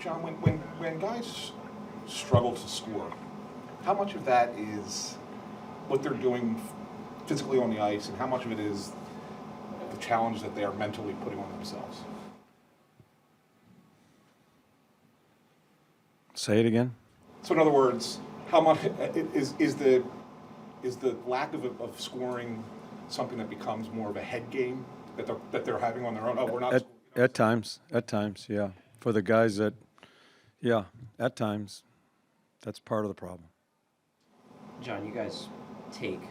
John, when guys struggle to score, how much of that is what they're doing physically on the ice, and how much of it is the challenge that they are mentally putting on themselves? Say it again. So in other words, how much is the lack of scoring something that becomes more of a head game that they're having on their own? Oh, we're not. At times, yeah. For the guys that, yeah, at times, that's part of the problem. John, you guys take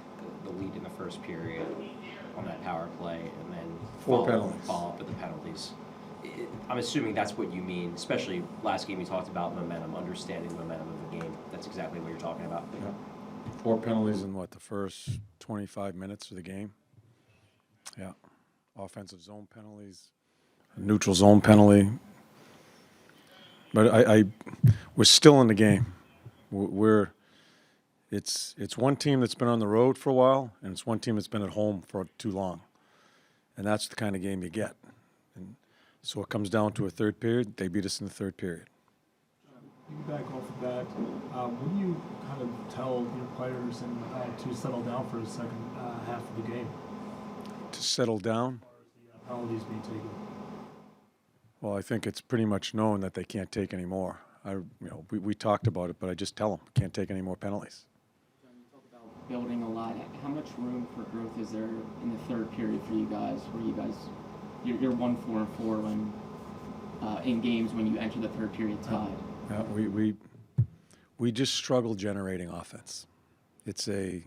the lead in the first period on that power play, and then follow up with the penalties. I'm assuming that's what you mean, especially last game you talked about momentum, understanding the momentum of the game. That's exactly what you're talking about. Yeah. 4 penalties in the first 25 minutes of the game. Yeah. Offensive zone penalties, neutral zone penalty. But we're still in the game. It's one team that's been on the road for a while, and it's one team that's been at home for too long. And that's the kind of game you get. And so it comes down to a third period. They beat us in the third period. Back off of that, what do you kind of tell your players to settle down for the second half of the game? To settle down? As far as the penalties being taken. Well, I think it's pretty much known that they can't take any more. We talked about it, but I just tell them, can't take any more penalties. John, you talk about building a lot. How much room for growth is there in the third period for you guys, where you're 1-4-4 when in games when you enter the third period tied? Yeah, we just struggle generating offense. It's a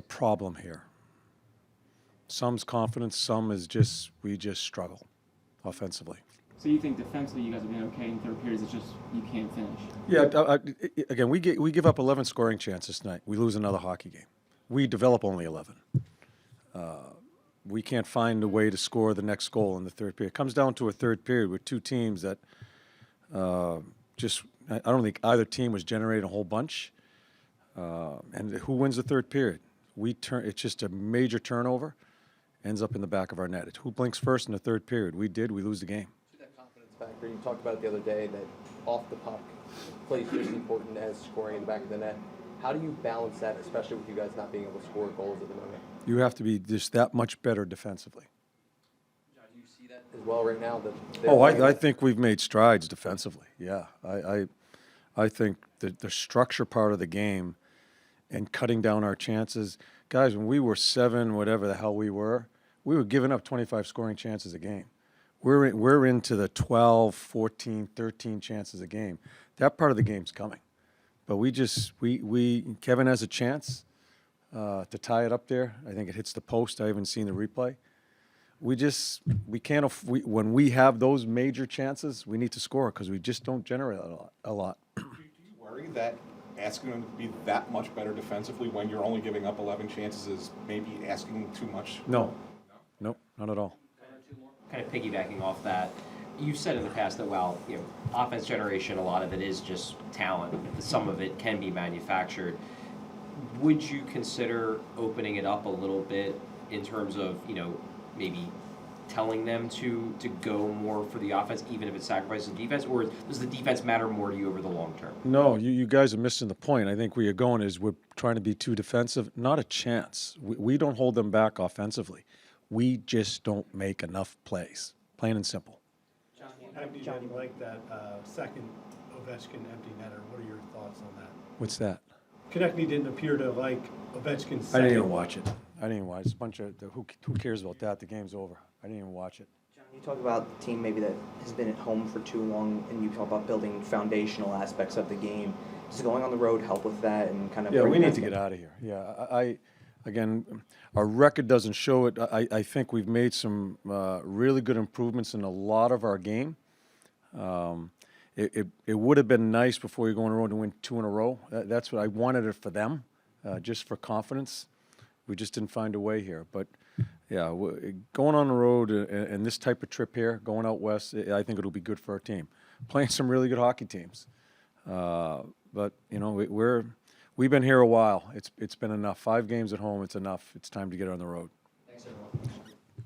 problem here. Some's confidence, some is just we just struggle offensively. So you think defensively you guys have been okay in third periods? It's just you can't finish. Yeah. Again, we give up 11 scoring chances tonight. We lose another hockey game. We develop only 11. We can't find a way to score the next goal in the third period. It comes down to a third period with two teams that I don't think either team was generating a whole bunch. And who wins the third period? It's just a major turnover, ends up in the back of our net. Who blinks first in the third period? We lose the game. To that confidence factor, you talked about it the other day that off the puck play is just as important as scoring in the back of the net. How do you balance that, especially with you guys not being able to score goals at the moment? You have to be just that much better defensively. John, do you see that as well right now? I think we've made strides defensively. Yeah, I think the structure part of the game and cutting down our chances. Guys, when we were 7, whatever the hell we were giving up 25 scoring chances a game. We're into the 12, 14, 13 chances a game. That part of the game's coming. But Kevin has a chance to tie it up there. I think it hits the post. I haven't seen the replay. When we have those major chances, we need to score because we just don't generate a lot. Do you worry that asking them to be that much better defensively when you're only giving up 11 chances is maybe asking too much? No, not at all. Kind of piggybacking off that, you've said in the past that while offense generation, a lot of it is just talent. Some of it can be manufactured. Would you consider opening it up a little bit in terms of maybe telling them to go more for the offense, even if it sacrifices the defense, or does the defense matter more to you over the long term? No, you guys are missing the point. I think where you're going is we're trying to be too defensive. Not a chance. We don't hold them back offensively. We just don't make enough plays, plain and simple. Empty netting like that second Ovechkin empty netter. What are your thoughts on that? What's that? Konechny didn't appear to like Ovechkin's second. I didn't even watch it. It's a bunch of who cares about that? The game's over. I didn't even watch it. John, you talk about the team maybe that has been at home for too long, and you talk about building foundational aspects of the game. Does going on the road help with that and kind of? Yeah, we need to get out of here. Yeah, again, our record doesn't show it. I think we've made some really good improvements in a lot of our game. It would have been nice before you go on the road to win 2 in a row. That's what I wanted it for them, just for confidence. We just didn't find a way here. But, yeah, going on the road and this type of trip here, going out west, I think it'll be good for our team. Playing some really good hockey teams. But, we've been here a while. It's been enough. 5 games at home, it's enough. It's time to get on the road. Thanks, everyone.